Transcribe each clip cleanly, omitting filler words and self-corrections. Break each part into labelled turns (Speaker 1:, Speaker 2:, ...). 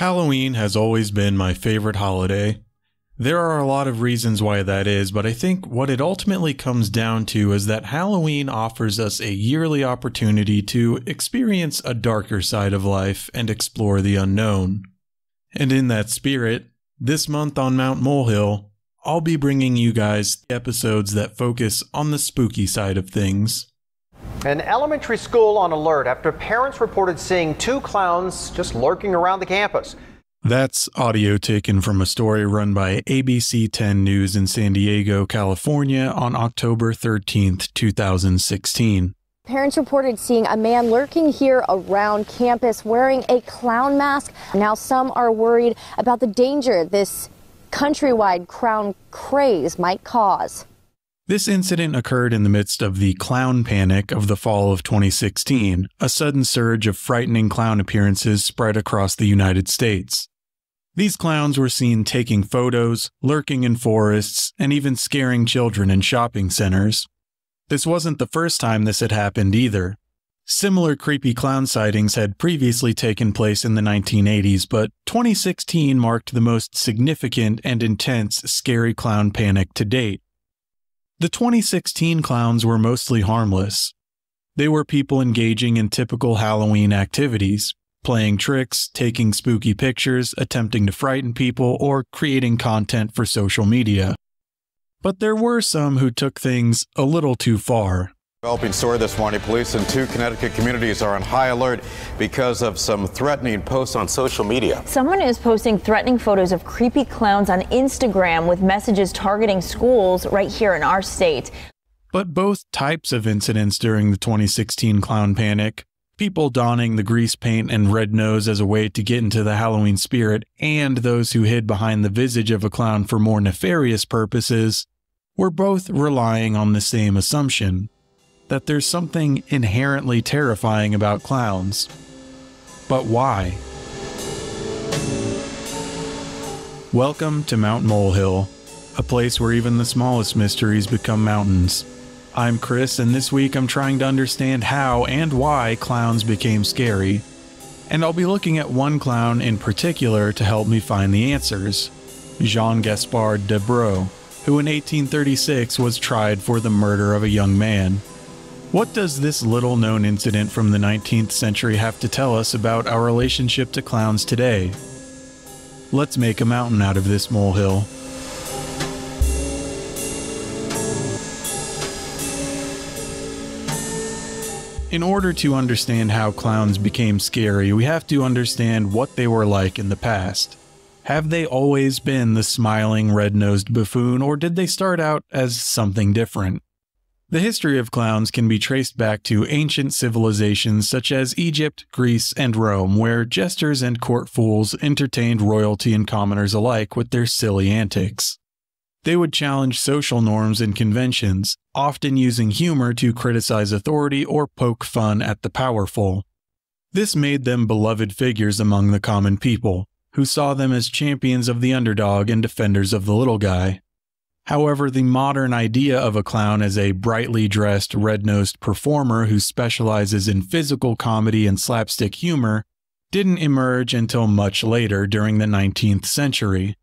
Speaker 1: Halloween has always been my favorite holiday. There are a lot of reasons why that is, but I think what it ultimately comes down to is that Halloween offers us a yearly opportunity to experience a darker side of life and explore the unknown. And in that spirit, this month on Mount Molehill, I'll be bringing you guys episodes that focus on the spooky side of things.
Speaker 2: An elementary school on alert after parents reported seeing two clowns just lurking around the campus.
Speaker 1: That's audio taken from a story run by ABC 10 News in San Diego, California on October 13th, 2016.
Speaker 3: Parents reported seeing a man lurking here around campus wearing a clown mask. Now some are worried about the danger this countrywide clown craze might cause.
Speaker 1: This incident occurred in the midst of the clown panic of the fall of 2016, a sudden surge of frightening clown appearances spread across the United States. These clowns were seen taking photos, lurking in forests, and even scaring children in shopping centers. This wasn't the first time this had happened either. Similar creepy clown sightings had previously taken place in the 1980s, but 2016 marked the most significant and intense scary clown panic to date. The 2016 clowns were mostly harmless. They were people engaging in typical Halloween activities, playing tricks, taking spooky pictures, attempting to frighten people, or creating content for social media. But there were some who took things a little too far.
Speaker 4: Developing story this morning, police in two Connecticut communities are on high alert because of some threatening posts on social media.
Speaker 5: Someone is posting threatening photos of creepy clowns on Instagram with messages targeting schools right here in our state.
Speaker 1: But both types of incidents during the 2016 clown panic, people donning the grease paint and red nose as a way to get into the Halloween spirit, and those who hid behind the visage of a clown for more nefarious purposes, were both relying on the same assumption: that there's something inherently terrifying about clowns. But why? Welcome to Mount Molehill, a place where even the smallest mysteries become mountains. I'm Chris, and this week I'm trying to understand how and why clowns became scary. And I'll be looking at one clown in particular to help me find the answers: Jean-Gaspard Deburau, who in 1836 was tried for the murder of a young man. What does this little-known incident from the 19th century have to tell us about our relationship to clowns today? Let's make a mountain out of this molehill. In order to understand how clowns became scary, we have to understand what they were like in the past. Have they always been the smiling, red-nosed buffoon, or did they start out as something different? The history of clowns can be traced back to ancient civilizations such as Egypt, Greece, and Rome, where jesters and court fools entertained royalty and commoners alike with their silly antics. They would challenge social norms and conventions, often using humor to criticize authority or poke fun at the powerful. This made them beloved figures among the common people, who saw them as champions of the underdog and defenders of the little guy. However, the modern idea of a clown as a brightly dressed, red-nosed performer who specializes in physical comedy and slapstick humor didn't emerge until much later during the 19th century.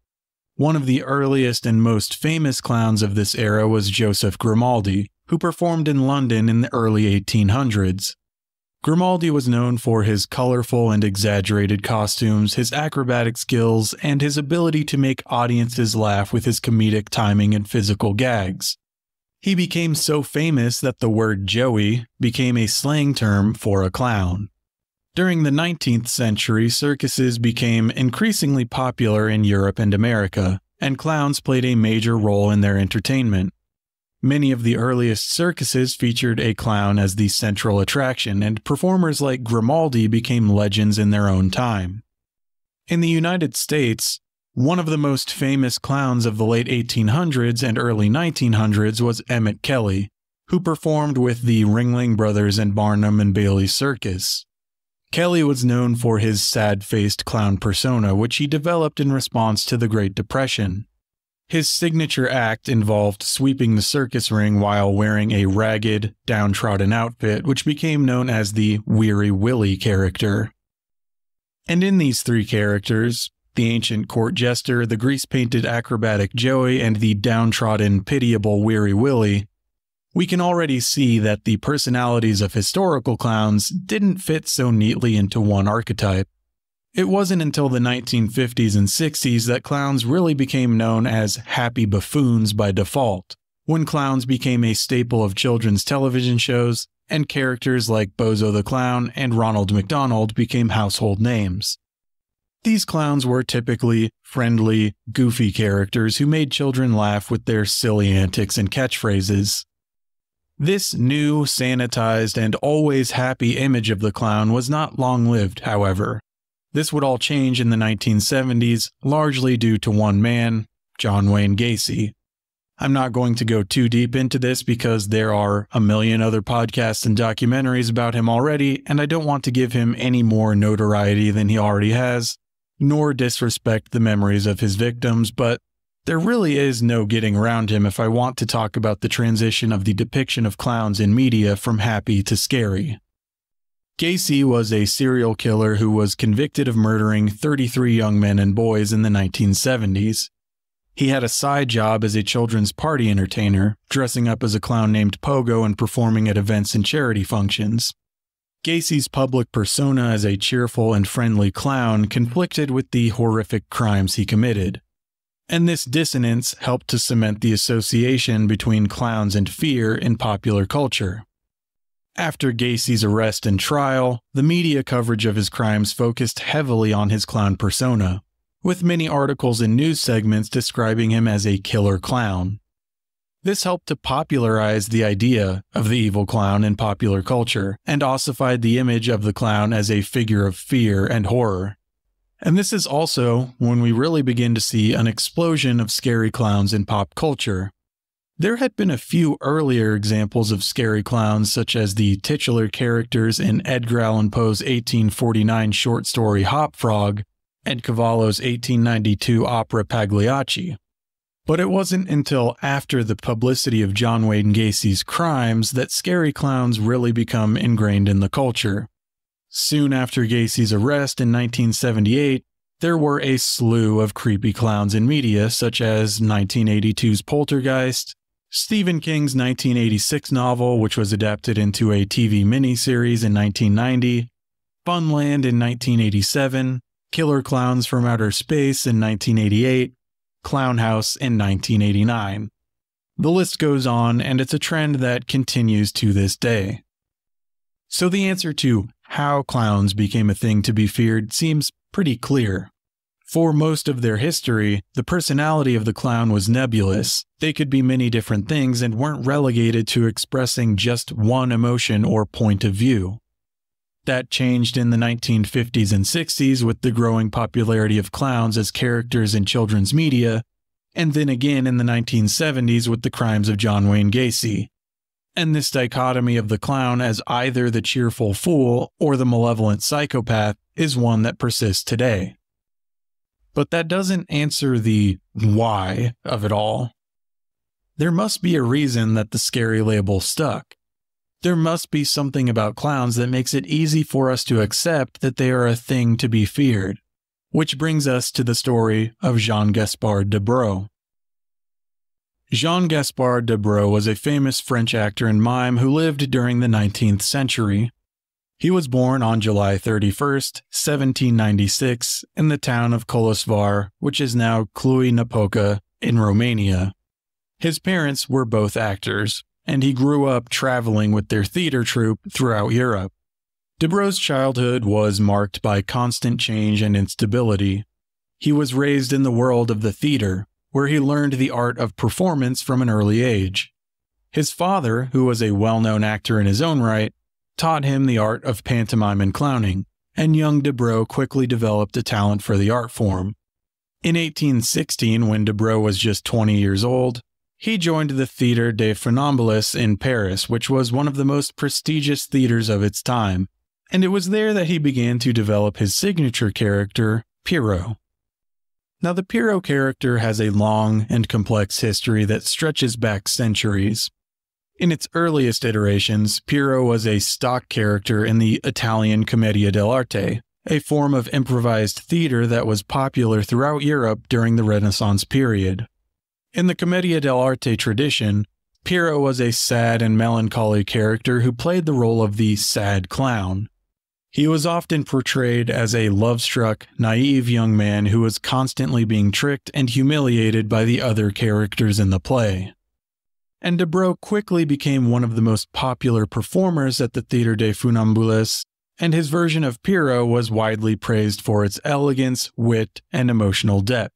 Speaker 1: One of the earliest and most famous clowns of this era was Joseph Grimaldi, who performed in London in the early 1800s. Grimaldi was known for his colorful and exaggerated costumes, his acrobatic skills, and his ability to make audiences laugh with his comedic timing and physical gags. He became so famous that the word Joey became a slang term for a clown. During the 19th century, circuses became increasingly popular in Europe and America, and clowns played a major role in their entertainment. Many of the earliest circuses featured a clown as the central attraction, and performers like Grimaldi became legends in their own time. In the United States, one of the most famous clowns of the late 1800s and early 1900s was Emmett Kelly, who performed with the Ringling Brothers and Barnum and Bailey Circus. Kelly was known for his sad-faced clown persona, which he developed in response to the Great Depression. His signature act involved sweeping the circus ring while wearing a ragged, downtrodden outfit, which became known as the Weary Willie character. And in these three characters, the ancient court jester, the grease-painted acrobatic Joey, and the downtrodden, pitiable Weary Willie, we can already see that the personalities of historical clowns didn't fit so neatly into one archetype. It wasn't until the 1950s and 60s that clowns really became known as happy buffoons by default, when clowns became a staple of children's television shows, and characters like Bozo the Clown and Ronald McDonald became household names. These clowns were typically friendly, goofy characters who made children laugh with their silly antics and catchphrases. This new, sanitized, and always happy image of the clown was not long-lived, however. This would all change in the 1970s, largely due to one man, John Wayne Gacy. I'm not going to go too deep into this because there are a million other podcasts and documentaries about him already, and I don't want to give him any more notoriety than he already has, nor disrespect the memories of his victims, but there really is no getting around him if I want to talk about the transition of the depiction of clowns in media from happy to scary. Gacy was a serial killer who was convicted of murdering 33 young men and boys in the 1970s. He had a side job as a children's party entertainer, dressing up as a clown named Pogo and performing at events and charity functions. Gacy's public persona as a cheerful and friendly clown conflicted with the horrific crimes he committed. And this dissonance helped to cement the association between clowns and fear in popular culture. After Gacy's arrest and trial, the media coverage of his crimes focused heavily on his clown persona, with many articles and news segments describing him as a killer clown. This helped to popularize the idea of the evil clown in popular culture, and ossified the image of the clown as a figure of fear and horror. And this is also when we really begin to see an explosion of scary clowns in pop culture. There had been a few earlier examples of scary clowns, such as the titular characters in Edgar Allan Poe's 1849 short story Hop Frog and Cavallo's 1892 opera Pagliacci. But it wasn't until after the publicity of John Wayne Gacy's crimes that scary clowns really become ingrained in the culture. Soon after Gacy's arrest in 1978, there were a slew of creepy clowns in media, such as 1982's Poltergeist, Stephen King's 1986 novel, which was adapted into a TV miniseries in 1990, Funland in 1987, Killer Clowns from Outer Space in 1988, Clown House in 1989. The list goes on, and it's a trend that continues to this day. So the answer to how clowns became a thing to be feared seems pretty clear. For most of their history, the personality of the clown was nebulous. They could be many different things and weren't relegated to expressing just one emotion or point of view. That changed in the 1950s and 60s with the growing popularity of clowns as characters in children's media, and then again in the 1970s with the crimes of John Wayne Gacy. And this dichotomy of the clown as either the cheerful fool or the malevolent psychopath is one that persists today. But that doesn't answer the why of it all. There must be a reason that the scary label stuck. There must be something about clowns that makes it easy for us to accept that they are a thing to be feared. Which brings us to the story of Jean-Gaspard Deburau. Jean-Gaspard Deburau was a famous French actor and mime who lived during the 19th century. He was born on July 31st, 1796, in the town of Colosvar, which is now Cluj-Napoca in Romania. His parents were both actors, and he grew up traveling with their theater troupe throughout Europe. Deburau's childhood was marked by constant change and instability. He was raised in the world of the theater, where he learned the art of performance from an early age. His father, who was a well-known actor in his own right, taught him the art of pantomime and clowning, and young Deburau quickly developed a talent for the art form. In 1816, when Deburau was just 20 years old, he joined the Théâtre des Funambules in Paris, which was one of the most prestigious theaters of its time, and it was there that he began to develop his signature character, Pierrot. Now, the Pierrot character has a long and complex history that stretches back centuries. In its earliest iterations, Pierrot was a stock character in the Italian Commedia dell'arte, a form of improvised theater that was popular throughout Europe during the Renaissance period. In the Commedia dell'arte tradition, Pierrot was a sad and melancholy character who played the role of the sad clown. He was often portrayed as a love-struck, naive young man who was constantly being tricked and humiliated by the other characters in the play. And Deburau quickly became one of the most popular performers at the Théâtre des Funambules, and his version of Pierrot was widely praised for its elegance, wit, and emotional depth.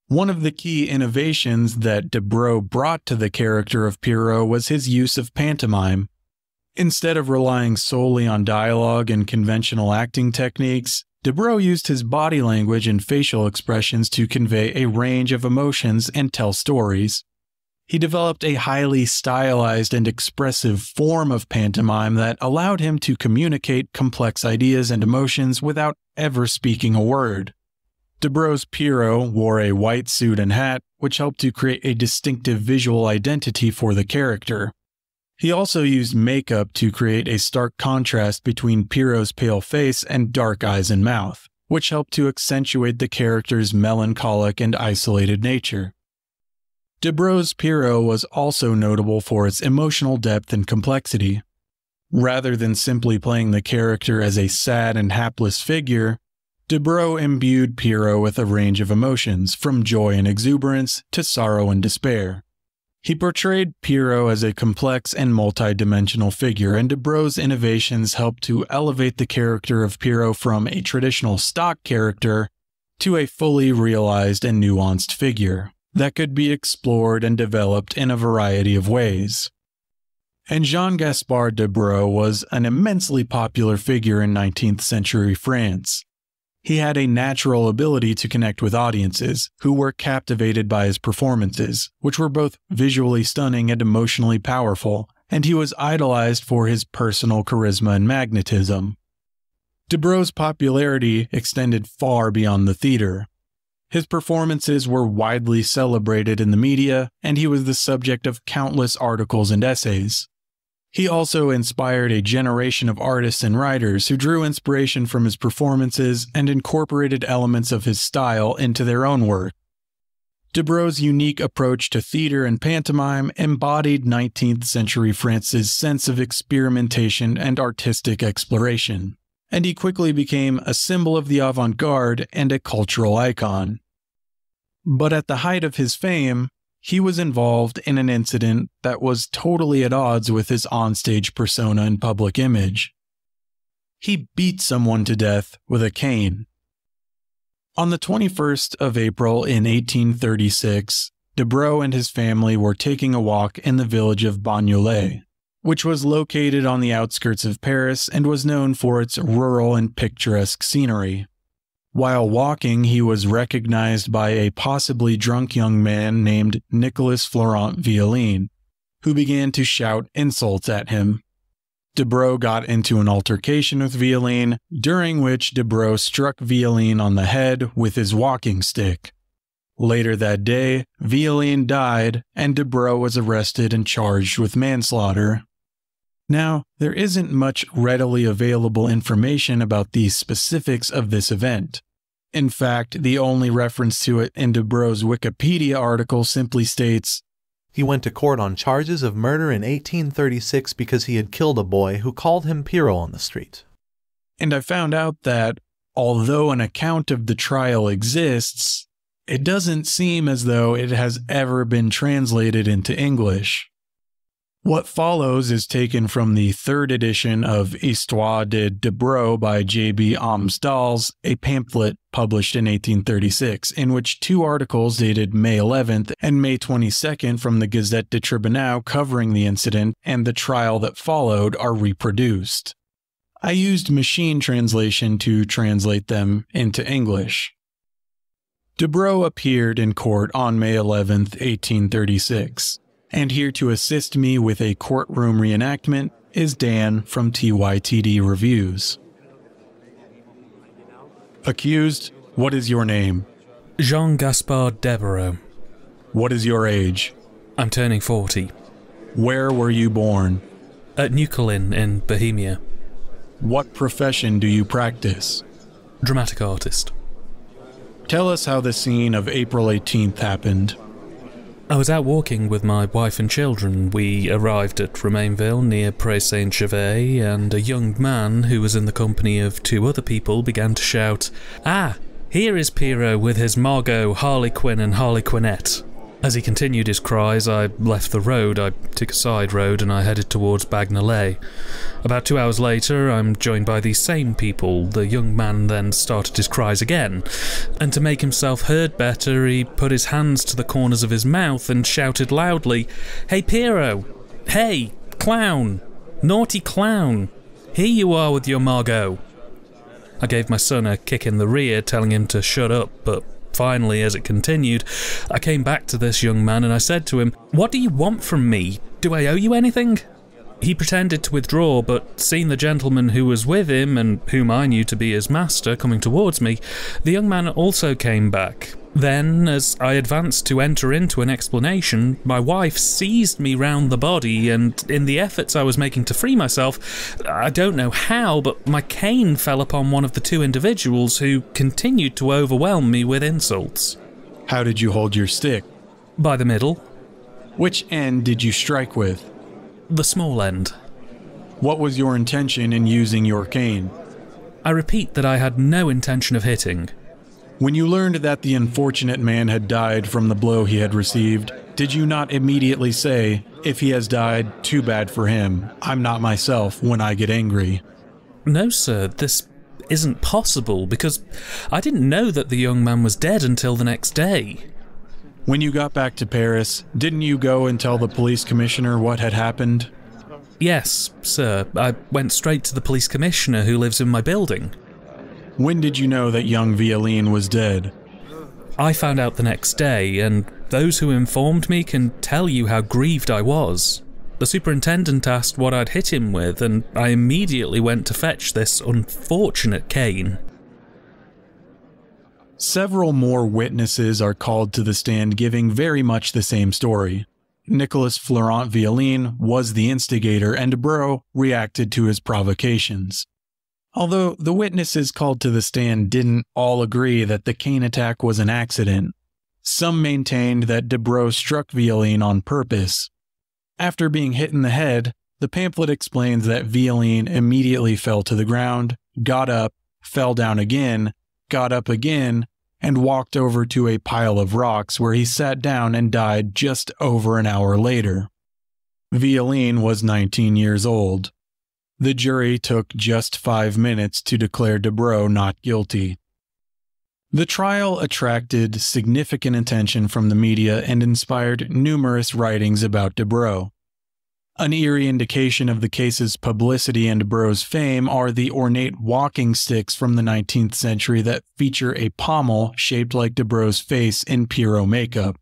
Speaker 1: One of the key innovations that Deburau brought to the character of Pierrot was his use of pantomime. Instead of relying solely on dialogue and conventional acting techniques, Deburau used his body language and facial expressions to convey a range of emotions and tell stories. He developed a highly stylized and expressive form of pantomime that allowed him to communicate complex ideas and emotions without ever speaking a word. Deburau's Pierrot wore a white suit and hat, which helped to create a distinctive visual identity for the character. He also used makeup to create a stark contrast between Pierrot's pale face and dark eyes and mouth, which helped to accentuate the character's melancholic and isolated nature. Deburau's Pierrot was also notable for its emotional depth and complexity. Rather than simply playing the character as a sad and hapless figure, Deburau imbued Pierrot with a range of emotions, from joy and exuberance to sorrow and despair. He portrayed Pierrot as a complex and multi-dimensional figure, and Deburau's innovations helped to elevate the character of Pierrot from a traditional stock character to a fully realized and nuanced figure that could be explored and developed in a variety of ways. And Jean-Gaspard Deburau was an immensely popular figure in 19th century France. He had a natural ability to connect with audiences, who were captivated by his performances, which were both visually stunning and emotionally powerful, and he was idolized for his personal charisma and magnetism. Deburau's popularity extended far beyond the theater. His performances were widely celebrated in the media, and he was the subject of countless articles and essays. He also inspired a generation of artists and writers who drew inspiration from his performances and incorporated elements of his style into their own work. Deburau's unique approach to theater and pantomime embodied 19th century France's sense of experimentation and artistic exploration, and he quickly became a symbol of the avant-garde and a cultural icon. But at the height of his fame, he was involved in an incident that was totally at odds with his onstage persona and public image. He beat someone to death with a cane. On the 21st of April in 1836, Deburau and his family were taking a walk in the village of Bagnolet, which was located on the outskirts of Paris and was known for its rural and picturesque scenery. While walking, he was recognized by a possibly drunk young man named Nicolas Florent Violine, who began to shout insults at him. Deburau got into an altercation with Violine, during which Deburau struck Violine on the head with his walking stick. Later that day, Violine died, and Deburau was arrested and charged with manslaughter. Now, there isn't much readily available information about the specifics of this event. In fact, the only reference to it in Deburau's Wikipedia article simply states,
Speaker 6: "He went to court on charges of murder in 1836 because he had killed a boy who called him Pierrot on the street."
Speaker 1: And I found out that, although an account of the trial exists, it doesn't seem as though it has ever been translated into English. What follows is taken from the third edition of Histoire de Deburau by J.B. Amsdals, a pamphlet published in 1836, in which two articles dated May 11th and May 22nd from the Gazette de Tribunal covering the incident and the trial that followed are reproduced. I used machine translation to translate them into English. Deburau appeared in court on May 11th, 1836. And here to assist me with a courtroom reenactment is Dan from TYTD Reviews. Accused, what is your name?
Speaker 7: Jean-Gaspard Deburau.
Speaker 1: What is your age?
Speaker 7: I'm turning 40.
Speaker 1: Where were you born?
Speaker 7: At New Kolin in Bohemia.
Speaker 1: What profession do you practice?
Speaker 7: dramatic artist.
Speaker 1: Tell us how the scene of April 18th happened.
Speaker 7: I was out walking with my wife and children. We arrived at Romainville near Pré Saint-Gervais, and a young man who was in the company of two other people began to shout, "Ah, here is Pierrot with his Margot, Harley Quinn and Harley Quinnette." As he continued his cries, I left the road. I took a side road and I headed towards Bagnolet. About 2 hours later, I'm joined by these same people. The young man then started his cries again, and to make himself heard better, he put his hands to the corners of his mouth and shouted loudly, "Hey Pierrot! Hey, clown! Naughty clown! Here you are with your Margot!" I gave my son a kick in the rear, telling him to shut up, but finally, as it continued, I came back to this young man and I said to him, "What do you want from me? Do I owe you anything?" He pretended to withdraw, but seeing the gentleman who was with him, and whom I knew to be his master, coming towards me, the young man also came back. Then, as I advanced to enter into an explanation, my wife seized me round the body, and in the efforts I was making to free myself, I don't know how, but my cane fell upon one of the two individuals who continued to overwhelm me with insults.
Speaker 1: How did you hold your stick?
Speaker 7: By the middle.
Speaker 1: Which end did you strike with?
Speaker 7: The small end.
Speaker 1: What was your intention in using your cane?
Speaker 7: I repeat that I had no intention of hitting.
Speaker 1: When you learned that the unfortunate man had died from the blow he had received, did you not immediately say, "If he has died, too bad for him. I'm not myself when I get angry"?
Speaker 7: No, sir, this isn't possible, because I didn't know that the young man was dead until the next day.
Speaker 1: When you got back to Paris, didn't you go and tell the police commissioner what had happened?
Speaker 7: Yes, sir. I went straight to the police commissioner who lives in my building.
Speaker 1: When did you know that young Violine was dead?
Speaker 7: I found out the next day, and those who informed me can tell you how grieved I was. The superintendent asked what I'd hit him with, and I immediately went to fetch this unfortunate cane.
Speaker 1: Several more witnesses are called to the stand giving very much the same story. Nicolas Florent Violine was the instigator, and Deburau reacted to his provocations. Although the witnesses called to the stand didn't all agree that the cane attack was an accident, some maintained that Deburau struck Violine on purpose. After being hit in the head, the pamphlet explains that Violine immediately fell to the ground, got up, fell down again, got up again, and walked over to a pile of rocks where he sat down and died just over an hour later. Violine was 19 years old. The jury took just 5 minutes to declare Deburau not guilty. The trial attracted significant attention from the media and inspired numerous writings about Deburau. An eerie indication of the case's publicity and Deburau's fame are the ornate walking sticks from the 19th century that feature a pommel shaped like Deburau's face in Pierrot makeup.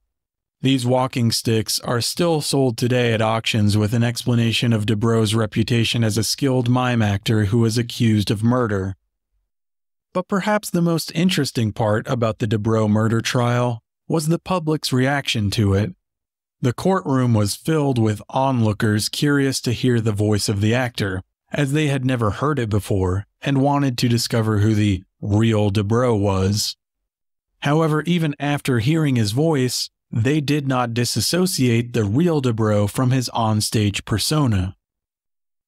Speaker 1: These walking sticks are still sold today at auctions with an explanation of Deburau's reputation as a skilled mime actor who was accused of murder. But perhaps the most interesting part about the Deburau murder trial was the public's reaction to it. The courtroom was filled with onlookers curious to hear the voice of the actor, as they had never heard it before and wanted to discover who the real Deburau was. However, even after hearing his voice, they did not disassociate the real Deburau from his onstage persona.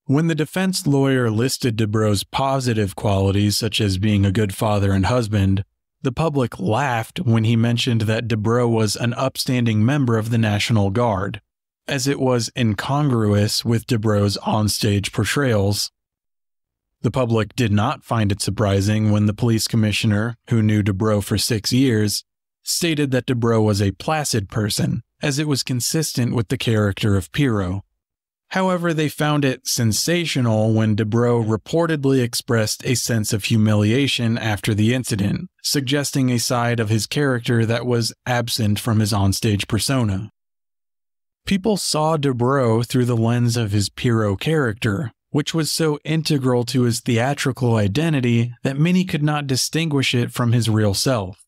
Speaker 1: When the defense lawyer listed Deburau's positive qualities, such as being a good father and husband, the public laughed when he mentioned that Deburau was an upstanding member of the National Guard, as it was incongruous with Deburau's onstage portrayals. The public did not find it surprising when the police commissioner, who knew Deburau for 6 years, stated that Deburau was a placid person, as it was consistent with the character of Pierrot. However, they found it sensational when Deburau reportedly expressed a sense of humiliation after the incident, suggesting a side of his character that was absent from his onstage persona. People saw Deburau through the lens of his Pierrot character, which was so integral to his theatrical identity that many could not distinguish it from his real self.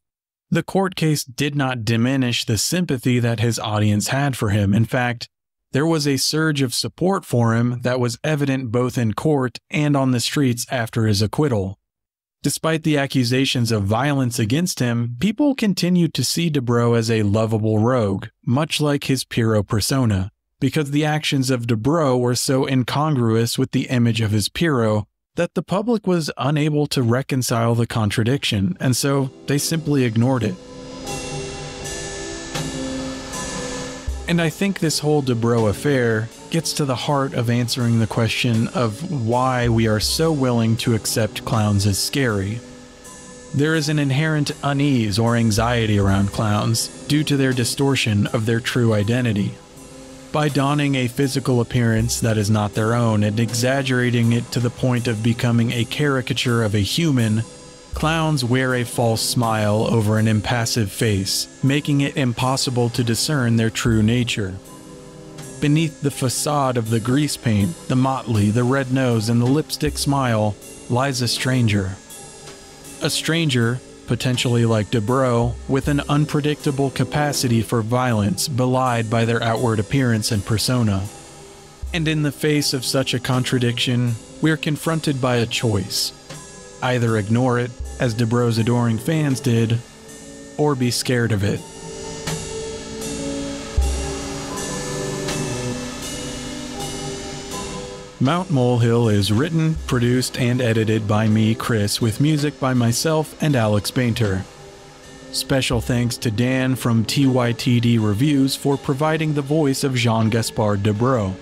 Speaker 1: The court case did not diminish the sympathy that his audience had for him. In fact, there was a surge of support for him that was evident both in court and on the streets after his acquittal. Despite the accusations of violence against him, people continued to see Deburau as a lovable rogue, much like his Pierrot persona, because the actions of Deburau were so incongruous with the image of his Pierrot that the public was unable to reconcile the contradiction, and so they simply ignored it. And I think this whole Deburau affair gets to the heart of answering the question of why we are so willing to accept clowns as scary. There is an inherent unease or anxiety around clowns due to their distortion of their true identity. By donning a physical appearance that is not their own and exaggerating it to the point of becoming a caricature of a human, clowns wear a false smile over an impassive face, making it impossible to discern their true nature. Beneath the facade of the grease paint, the motley, the red nose, and the lipstick smile lies a stranger. A stranger, potentially like Deburau, with an unpredictable capacity for violence belied by their outward appearance and persona. And in the face of such a contradiction, we are confronted by a choice. Either ignore it, as Deburau's adoring fans did, or be scared of it. Mount Molehill is written, produced, and edited by me, Chris, with music by myself and Alex Bainter. Special thanks to Dan from TYTD Reviews for providing the voice of Jean-Gaspard Deburau.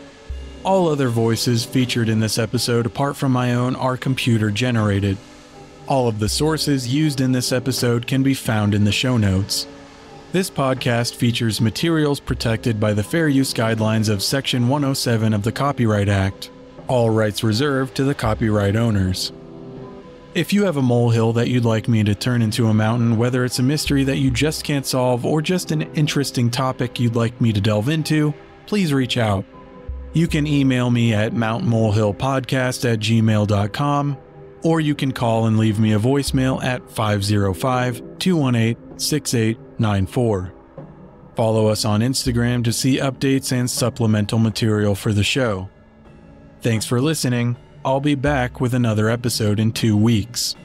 Speaker 1: All other voices featured in this episode apart from my own are computer generated. All of the sources used in this episode can be found in the show notes. This podcast features materials protected by the Fair Use Guidelines of Section 107 of the Copyright Act. All rights reserved to the copyright owners. If you have a molehill that you'd like me to turn into a mountain, whether it's a mystery that you just can't solve or just an interesting topic you'd like me to delve into, please reach out. You can email me at mountmolehillpodcast@gmail.com, or you can call and leave me a voicemail at 505-218-6894. Follow us on Instagram to see updates and supplemental material for the show. Thanks for listening. I'll be back with another episode in 2 weeks.